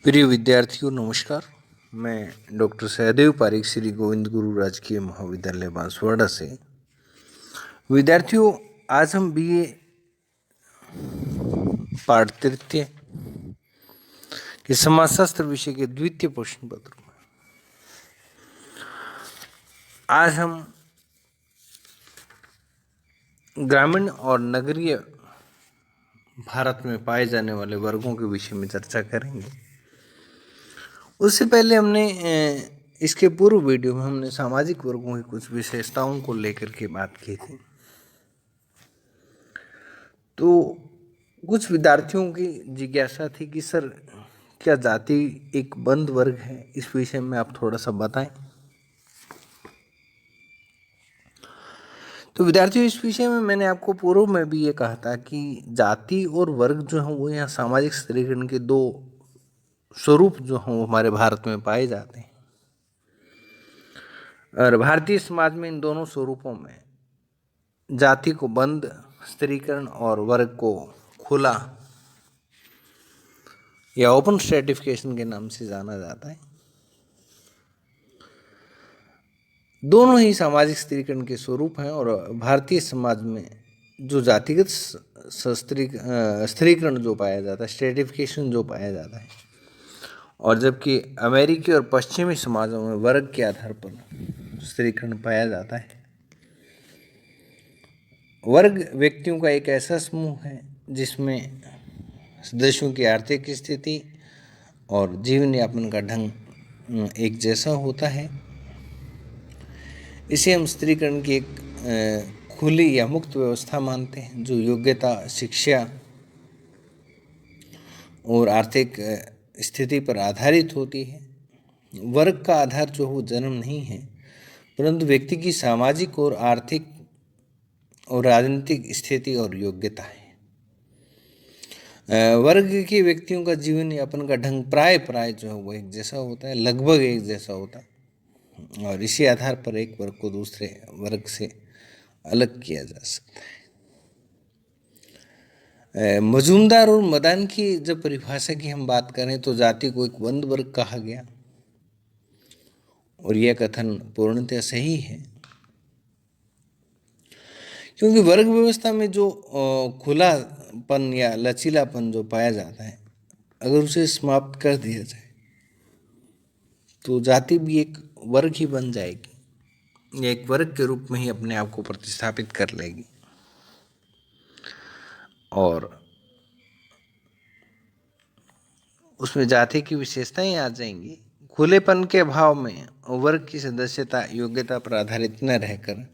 प्रिय विद्यार्थियों नमस्कार। मैं डॉक्टर सहदेव पारिक श्री गोविंद गुरु राजकीय महाविद्यालय बांसवाड़ा से। विद्यार्थियों, आज हम बीए पाठ तृतीय के समाजशास्त्र विषय के द्वितीय प्रश्न पत्र में आज हम ग्रामीण और नगरीय भारत में पाए जाने वाले वर्गों के विषय में चर्चा करेंगे। उससे पहले हमने इसके पूर्व वीडियो में हमने सामाजिक वर्गों की कुछ विशेषताओं को लेकर के बात की थी। तो कुछ विद्यार्थियों की जिज्ञासा थी कि सर, क्या जाति एक बंद वर्ग है? इस विषय में आप थोड़ा सा बताएं। तो विद्यार्थियों, इस विषय में मैंने आपको पूर्व में भी ये कहा था कि जाति और वर्ग जो हैं वो यहाँ सामाजिक स्थिरीकरण के दो स्वरूप जो हैं वो हमारे भारत में पाए जाते हैं। और भारतीय समाज में इन दोनों स्वरूपों में जाति को बंद स्थिरीकरण और वर्ग को खुला या ओपन स्ट्रेटिफिकेशन के नाम से जाना जाता है। दोनों ही सामाजिक स्थिरीकरण के स्वरूप हैं और भारतीय समाज में जो जातिगत स्थिरीकरण जो पाया जाता है, स्ट्रेटिफिकेशन जो पाया जाता है, और जबकि अमेरिकी और पश्चिमी समाजों में वर्ग के आधार पर स्थिरीकरण पाया जाता है। वर्ग व्यक्तियों का एक ऐसा समूह है जिसमें सदस्यों की आर्थिक स्थिति और जीवन यापन का ढंग एक जैसा होता है। इसे हम स्त्रीकरण की एक खुली या मुक्त व्यवस्था मानते हैं जो योग्यता, शिक्षा और आर्थिक स्थिति पर आधारित होती है। वर्ग का आधार जो वो जन्म नहीं है, परंतु व्यक्ति की सामाजिक और आर्थिक और राजनीतिक स्थिति और योग्यता है। वर्ग के व्यक्तियों का जीवन यापन का ढंग प्राय जो है वो एक जैसा होता है, लगभग एक जैसा होता है, और इसी आधार पर एक वर्ग को दूसरे वर्ग से अलग किया जा सकता है। मजूमदार और मदान की जब परिभाषा की हम बात करें तो जाति को एक बंद वर्ग कहा गया, और यह कथन पूर्णतः सही है, क्योंकि वर्ग व्यवस्था में जो खुलापन या लचीलापन जो पाया जाता है, अगर उसे समाप्त कर दिया जाए तो जाति भी एक वर्ग ही बन जाएगी, एक वर्ग के रूप में ही अपने आप को प्रतिस्थापित कर लेगी। और उसमें जाति की विशेषताएं आ जाएंगी। खुलेपन के अभाव में वर्ग की सदस्यता योग्यता पर आधारित न रहकर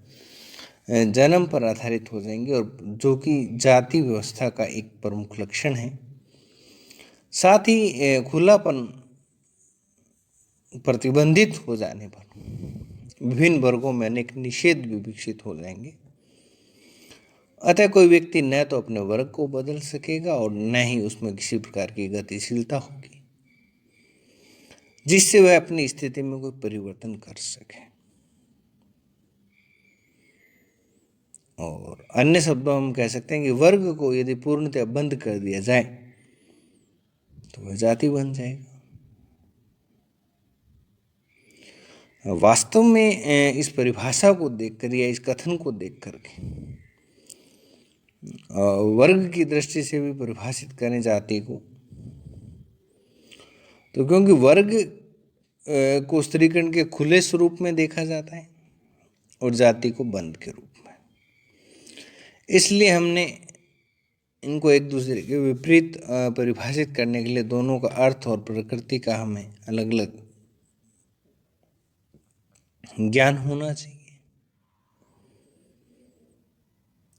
जन्म पर आधारित हो जाएंगे, और जो कि जाति व्यवस्था का एक प्रमुख लक्षण है। साथ ही खुलापन प्रतिबंधित हो जाने पर विभिन्न वर्गों में अनेक निषेध भी विकसित हो जाएंगे। अतः कोई व्यक्ति न तो अपने वर्ग को बदल सकेगा और न ही उसमें किसी प्रकार की गतिशीलता होगी जिससे वह अपनी स्थिति में कोई परिवर्तन कर सके। और अन्य शब्दों हम कह सकते हैं कि वर्ग को यदि पूर्णतः बंद कर दिया जाए तो वह जाति बन जाएगा। वास्तव में इस परिभाषा को देखकर या इस कथन को देख करके वर्ग की दृष्टि से भी परिभाषित करें जाति को, तो क्योंकि वर्ग को स्त्रीकरण के खुले स्वरूप में देखा जाता है और जाति को बंद के रूप में, इसलिए हमने इनको एक दूसरे के विपरीत परिभाषित करने के लिए दोनों का अर्थ और प्रकृति का हमें अलग अलग ज्ञान होना चाहिए।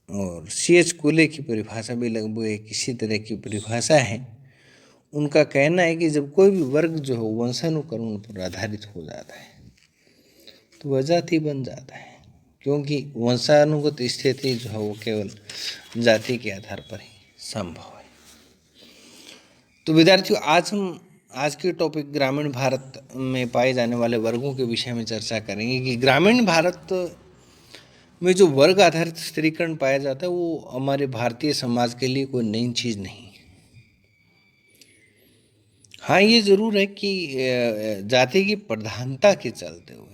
और C.H. कूले की परिभाषा भी लगभग एक इसी तरह की परिभाषा है। उनका कहना है कि जब कोई भी वर्ग जो है वंशानुक्रमण पर आधारित हो जाता है तो वह जाति बन जाता है, क्योंकि वंशानुगत स्थिति जो है वो केवल जाति के आधार पर ही संभव है। तो विद्यार्थियों, आज के टॉपिक ग्रामीण भारत में पाए जाने वाले वर्गों के विषय में चर्चा करेंगे कि ग्रामीण भारत में जो वर्ग आधारित स्त्रीकरण पाया जाता है वो हमारे भारतीय समाज के लिए कोई नई चीज़ नहीं है। हाँ, ये ज़रूर है कि जाति की प्रधानता के चलते हुए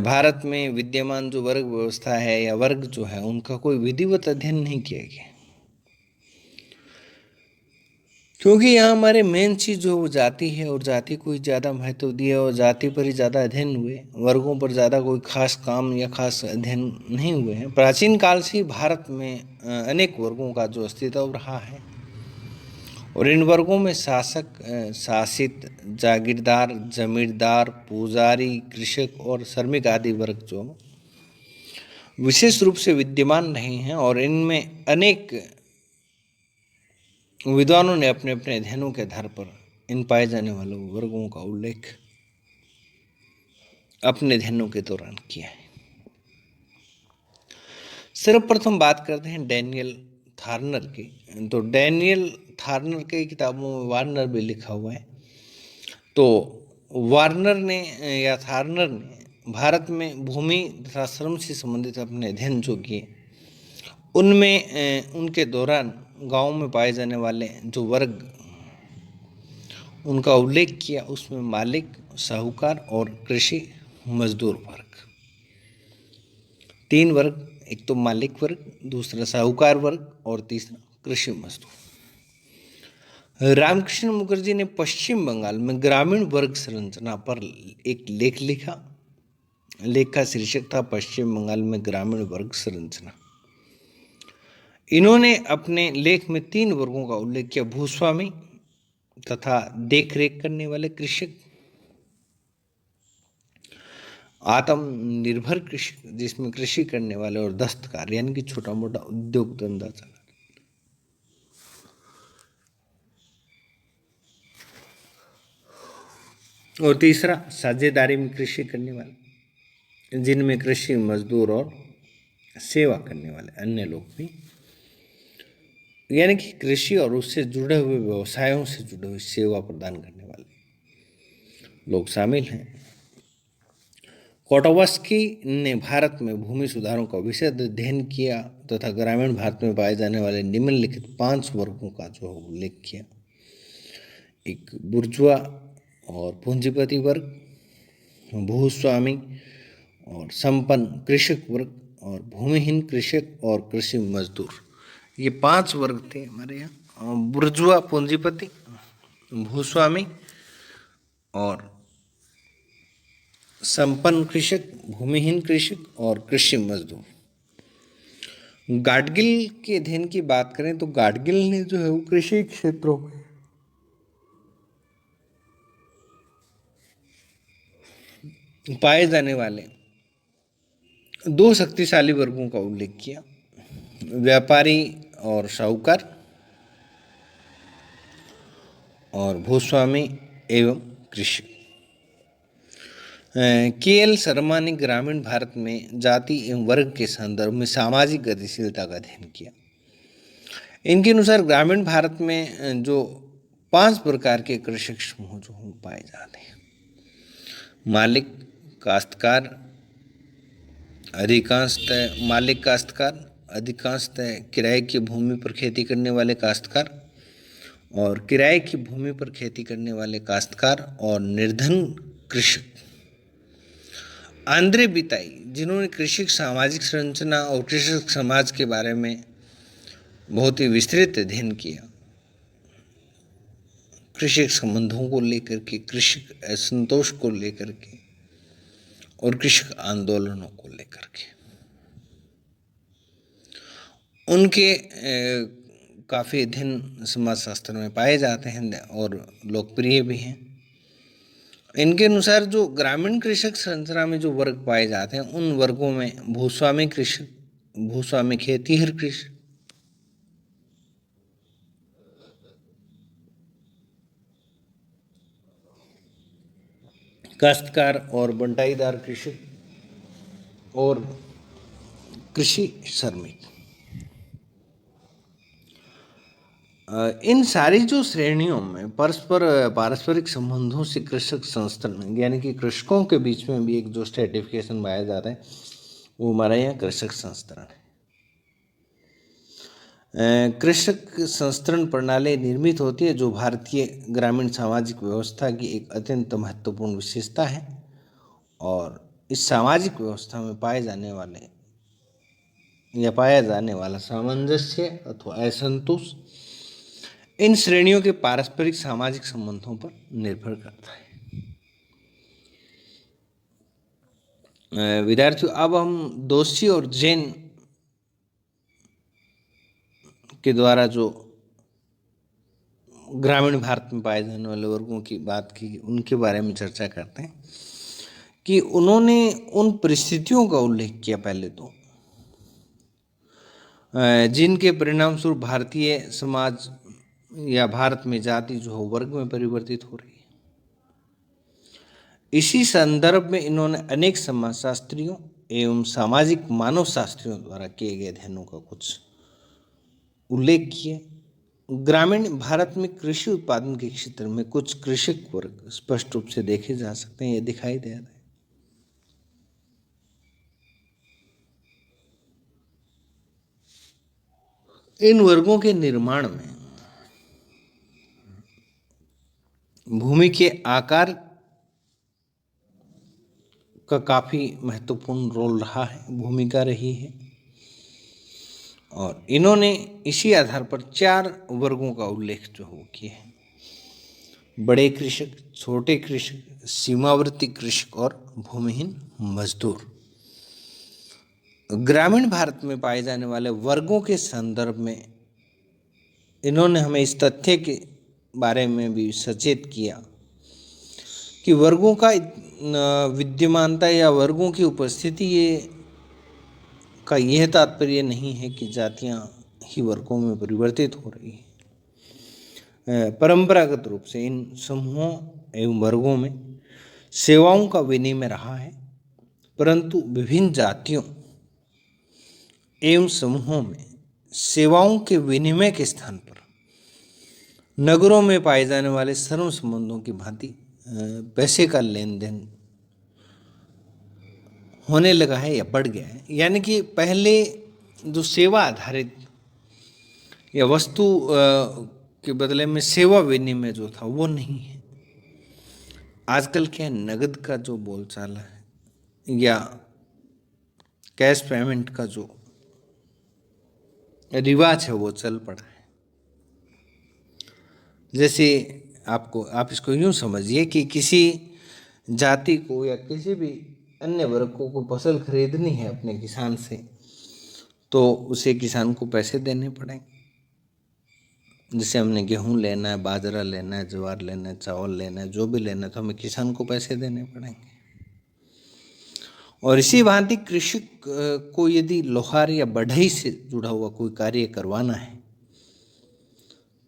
भारत में विद्यमान जो वर्ग व्यवस्था है या वर्ग जो है उनका कोई विधिवत अध्ययन नहीं किया गया, क्योंकि यहाँ हमारे मेन चीज़ जो वो जाति है और जाति को ही ज़्यादा महत्व दिया और जाति पर ही ज़्यादा अध्ययन हुए, वर्गों पर ज़्यादा कोई खास काम या खास अध्ययन नहीं हुए हैं। प्राचीन काल से ही भारत में अनेक वर्गों का जो अस्तित्व रहा है और इन वर्गों में शासक, शासित, जागीरदार, जमींदार, पुजारी, कृषक और श्रमिक आदि वर्ग जो विशेष रूप से विद्यमान रहे हैं और इनमें अनेक विद्वानों ने अपने अपने अध्ययनों के आधार पर इन पाए जाने वाले वर्गों का उल्लेख अपने अध्ययनों के दौरान किया है। सर्वप्रथम बात करते हैं डैनियल थार्नर की। तो डैनियल थार्नर के किताबों में वार्नर भी लिखा हुआ है। तो वार्नर ने या थार्नर ने भारत में भूमि तथा श्रम से संबंधित अपने अध्ययन जो किए, उनमें उनके दौरान गांव में पाए जाने वाले जो वर्ग उनका उल्लेख किया। उसमें मालिक, साहूकार और कृषि मजदूर वर्ग, तीन वर्ग, एक तो मालिक वर्ग, दूसरा साहूकार वर्ग और तीसरा कृषि मजदूर। रामकृष्ण मुखर्जी ने पश्चिम बंगाल में ग्रामीण वर्ग संरचना पर एक लेख लिखा। लेख का शीर्षक था पश्चिम बंगाल में ग्रामीण वर्ग संरचना। इन्होंने अपने लेख में तीन वर्गों का उल्लेख किया: भूस्वामी तथा देखरेख करने वाले कृषक, आत्मनिर्भर कृषक जिसमें कृषि करने वाले, और दस्तकार यानी कि छोटा मोटा उद्योग धंधा चला, और तीसरा साझेदारी में कृषि करने वाले, जिनमें कृषि मजदूर और सेवा करने वाले अन्य लोग भी, यानी कि कृषि और उससे जुड़े हुए व्यवसायों से जुड़े हुए सेवा प्रदान करने वाले लोग शामिल हैं। कोटावस्की ने भारत में भूमि सुधारों का विशद अध्ययन किया तथा ग्रामीण भारत में पाए जाने वाले निम्नलिखित 5 वर्गों का जो उल्लेख किया: एक बुर्जुआ और पूंजीपति वर्ग, भूस्वामी और संपन्न कृषक वर्ग, और भूमिहीन कृषक और कृषि मजदूर। ये 5 वर्ग थे हमारे यहाँ: बुर्जुआ, पूंजीपति, भूस्वामी और संपन्न कृषक, भूमिहीन कृषक और कृषि मजदूर। गाडगिल के अध्ययन की बात करें तो गाडगिल ने जो है वो कृषि क्षेत्रों में पाए जाने वाले 2 शक्तिशाली वर्गों का उल्लेख किया: व्यापारी और साहूकार, और भूस्वामी एवं कृषक। के.एल. शर्मा ने ग्रामीण भारत में जाति एवं वर्ग के संदर्भ में सामाजिक गतिशीलता का अध्ययन किया। इनके अनुसार ग्रामीण भारत में जो 5 प्रकार के कृषक समूह जो पाए जाते हैं: मालिक, काश्तकार, अधिकांशतः मालिक काश्तकार, अधिकांशतः किराए की भूमि पर खेती करने वाले काश्तकार, और किराए की भूमि पर खेती करने वाले काश्तकार, और निर्धन कृषक। आंद्रे बिताई, जिन्होंने कृषि सामाजिक संरचना और कृषक समाज के बारे में बहुत ही विस्तृत अध्ययन किया, कृषि संबंधों को लेकर के, कृषि असंतोष को लेकर के और कृषक आंदोलनों को लेकर के, उनके काफ़ी अध्ययन समाजशास्त्र में पाए जाते हैं और लोकप्रिय भी हैं। इनके अनुसार जो ग्रामीण कृषक संरचना में जो वर्ग पाए जाते हैं उन वर्गों में भूस्वामी कृषक, भूस्वामी खेतीहर कृषक, काश्तकार और बंटाईदार कृषक और कृषि श्रमिक। इन सारी जो श्रेणियों में परस्पर पारस्परिक संबंधों से कृषक संस्थान यानी कि कृषकों के बीच में भी एक जो स्ट्रेटिफिकेशन पाया जाता है वो हमारे यहाँ कृषक संस्थान कृषक संस्तरण प्रणाली निर्मित होती है, जो भारतीय ग्रामीण सामाजिक व्यवस्था की एक अत्यंत महत्वपूर्ण विशेषता है। और इस सामाजिक व्यवस्था में पाया जाने वाला सामंजस्य अथवा असंतोष इन श्रेणियों के पारस्परिक सामाजिक संबंधों पर निर्भर करता है। विद्यार्थियों, अब हम दोषी और जैन के द्वारा जो ग्रामीण भारत में पाए जाने वाले वर्गों की बात की, उनके बारे में चर्चा करते हैं कि उन्होंने उन परिस्थितियों का उल्लेख किया पहले तो, जिनके परिणाम स्वरूप भारतीय समाज या भारत में जाति जो है वर्ग में परिवर्तित हो रही है। इसी संदर्भ में इन्होंने अनेक समाजशास्त्रियों एवं सामाजिक मानव शास्त्रियों द्वारा किए गए अध्ययनों का कुछ उल्लेख किया। ग्रामीण भारत में कृषि उत्पादन के क्षेत्र में कुछ कृषक वर्ग स्पष्ट रूप से देखे जा सकते हैं, ये दिखाई दे रहा है। इन वर्गों के निर्माण में भूमि के आकार का काफी महत्वपूर्ण रोल रहा है, भूमिका रही है। और इन्होंने इसी आधार पर 4 वर्गों का उल्लेख जो हो किया है: बड़े कृषक, छोटे कृषक, सीमावर्ती कृषक और भूमिहीन मजदूर। ग्रामीण भारत में पाए जाने वाले वर्गों के संदर्भ में इन्होंने हमें इस तथ्य के बारे में भी सचेत किया कि वर्गों का विद्यमानता या वर्गों की उपस्थिति का यह तात्पर्य नहीं है कि जातियां ही वर्गों में परिवर्तित हो रही हैं। परंपरागत रूप से इन समूहों एवं वर्गों में सेवाओं का विनिमय रहा है, परंतु विभिन्न जातियों एवं समूहों में सेवाओं के विनिमय के स्थान पर नगरों में पाए जाने वाले श्रम संबंधों की भांति पैसे का लेन देन होने लगा है या बढ़ गया है। यानी कि पहले जो सेवा आधारित या वस्तु के बदले में सेवा विनिमय जो था वो नहीं है। आजकल क्या नगद का जो बोलचाल है या कैश पेमेंट का जो रिवाज है वो चल पड़ा है। जैसे आप इसको यूँ समझिए कि किसी जाति को या किसी भी अन्य वर्ग को फसल खरीदनी है अपने किसान से, तो उसे किसान को पैसे देने पड़ेंगे। जैसे हमने गेहूँ लेना है, बाजरा लेना है, ज्वार लेना है, चावल लेना है, जो भी लेना है तो हमें किसान को पैसे देने पड़ेंगे। और इसी भांति कृषक को यदि लोहार या बढ़ई से जुड़ा हुआ कोई कार्य करवाना है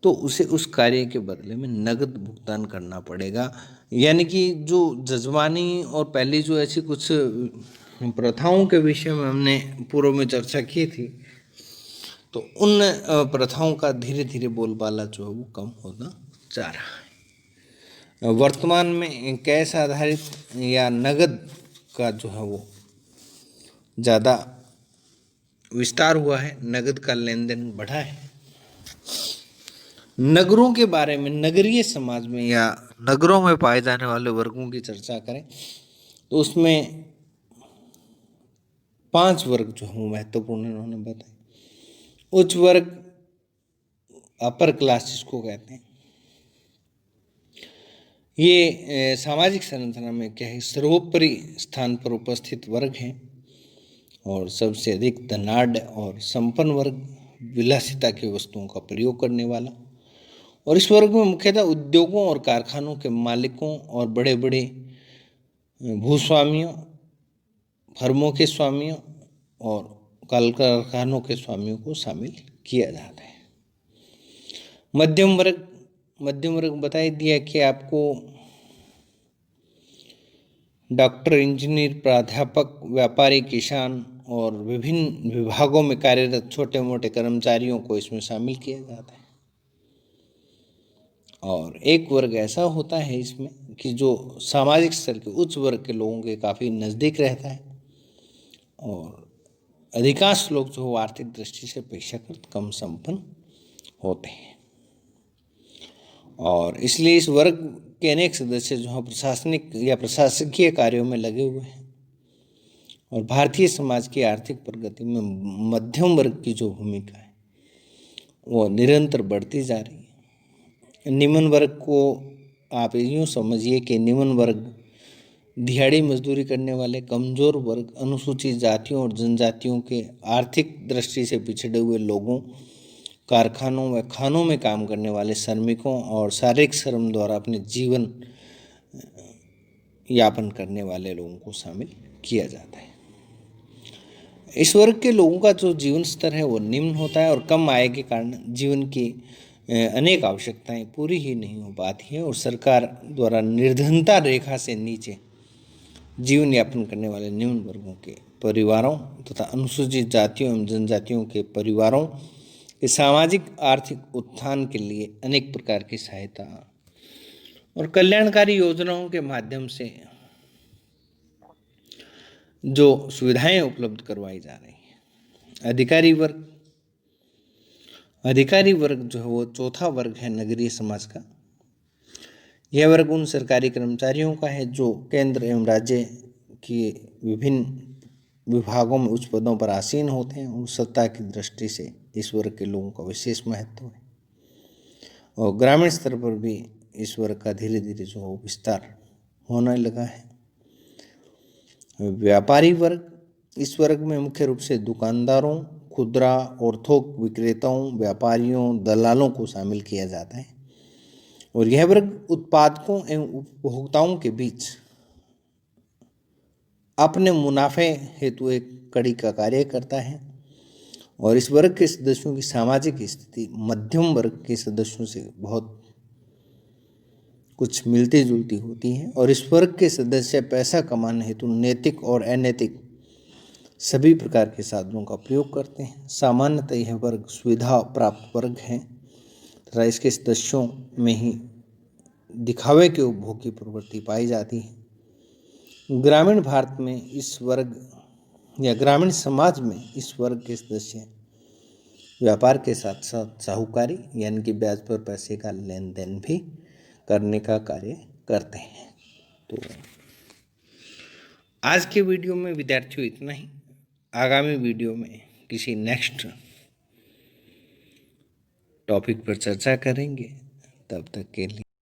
तो उसे उस कार्य के बदले में नगद भुगतान करना पड़ेगा। यानी कि जो जजमानी और पहले जो ऐसी कुछ प्रथाओं के विषय में हमने पूर्व में चर्चा की थी, तो उन प्रथाओं का धीरे धीरे बोलबाला जो है वो कम होता जा रहा है। वर्तमान में कैश आधारित या नगद का जो है वो ज़्यादा विस्तार हुआ है, नगद का लेन देन बढ़ा है। नगरों के बारे में, नगरीय समाज में या नगरों में पाए जाने वाले वर्गों की चर्चा करें तो उसमें 5 वर्ग जो है महत्वपूर्ण इन्होंने बताए। उच्च वर्ग, अपर क्लास जिसको कहते हैं, ये सामाजिक संरचना में क्या है, सर्वोपरि स्थान पर उपस्थित वर्ग हैं। और सबसे अधिक धनाढ़ और संपन्न वर्ग, विलासिता की वस्तुओं का प्रयोग करने वाला। और इस वर्ग में मुख्यतः उद्योगों और कारखानों के मालिकों और बड़े बड़े भूस्वामियों, फर्मों के स्वामियों और कल कारखानों के स्वामियों को शामिल किया जाता है। मध्यम वर्ग बता दिया कि आपको डॉक्टर, इंजीनियर, प्राध्यापक, व्यापारी, किसान और विभिन्न विभागों में कार्यरत छोटे मोटे कर्मचारियों को इसमें शामिल किया जाता है। और एक वर्ग ऐसा होता है इसमें कि जो सामाजिक स्तर के उच्च वर्ग के लोगों के काफ़ी नज़दीक रहता है और अधिकांश लोग जो आर्थिक दृष्टि से अपेक्षाकृत कम संपन्न होते हैं। और इसलिए इस वर्ग के अनेक सदस्य जो हैं प्रशासनिक या प्रशासकीय कार्यों में लगे हुए हैं। और भारतीय समाज की आर्थिक प्रगति में मध्यम वर्ग की जो भूमिका है वो निरंतर बढ़ती जा रही है। निम्न वर्ग को आप यूँ समझिए कि निम्न वर्ग दिहाड़ी मजदूरी करने वाले कमज़ोर वर्ग, अनुसूचित जातियों और जनजातियों के आर्थिक दृष्टि से पिछड़े हुए लोगों, कारखानों व खानों में काम करने वाले श्रमिकों और शारीरिक श्रम द्वारा अपने जीवन यापन करने वाले लोगों को शामिल किया जाता है। इस वर्ग के लोगों का जो जीवन स्तर है वो निम्न होता है और कम आय के कारण जीवन की अनेक आवश्यकताएं पूरी ही नहीं हो पाती हैं और सरकार द्वारा निर्धनता रेखा से नीचे जीवन यापन करने वाले निम्न वर्गों के परिवारों तथा अनुसूचित जातियों एवं जनजातियों के परिवारों के सामाजिक आर्थिक उत्थान के लिए अनेक प्रकार की सहायता और कल्याणकारी योजनाओं के माध्यम से जो सुविधाएं उपलब्ध करवाई जा रही हैं। अधिकारी वर्ग जो है वो चौथा वर्ग है नगरीय समाज का। यह वर्ग उन सरकारी कर्मचारियों का है जो केंद्र एवं राज्य की विभिन्न विभागों में उच्च पदों पर आसीन होते हैं। उन सत्ता की दृष्टि से इस वर्ग के लोगों का विशेष महत्व है और ग्रामीण स्तर पर भी इस वर्ग का धीरे धीरे जो विस्तार होने लगा है। व्यापारी वर्ग, इस वर्ग में मुख्य रूप से दुकानदारों, खुदरा और थोक विक्रेताओं, व्यापारियों, दलालों को शामिल किया जाता है और यह वर्ग उत्पादकों एवं उपभोक्ताओं के बीच अपने मुनाफे हेतु एक कड़ी का कार्य करता है। और इस वर्ग के सदस्यों की सामाजिक स्थिति मध्यम वर्ग के सदस्यों से बहुत कुछ मिलती जुलती होती है और इस वर्ग के सदस्य पैसा कमाने हेतु नैतिक और अनैतिक सभी प्रकार के साधनों का प्रयोग करते हैं। सामान्यतः यह वर्ग सुविधा प्राप्त वर्ग है तथा इसके सदस्यों में ही दिखावे के उपभोग की प्रवृत्ति पाई जाती है। ग्रामीण भारत में इस वर्ग या ग्रामीण समाज में इस वर्ग के सदस्य व्यापार के साथ साथ साहूकारी यानी कि ब्याज पर पैसे का लेन देन भी करने का कार्य करते हैं। तो आज के वीडियो में विद्यार्थियों इतना ही। आगामी वीडियो में किसी नेक्स्ट टॉपिक पर चर्चा करेंगे। तब तक के लिए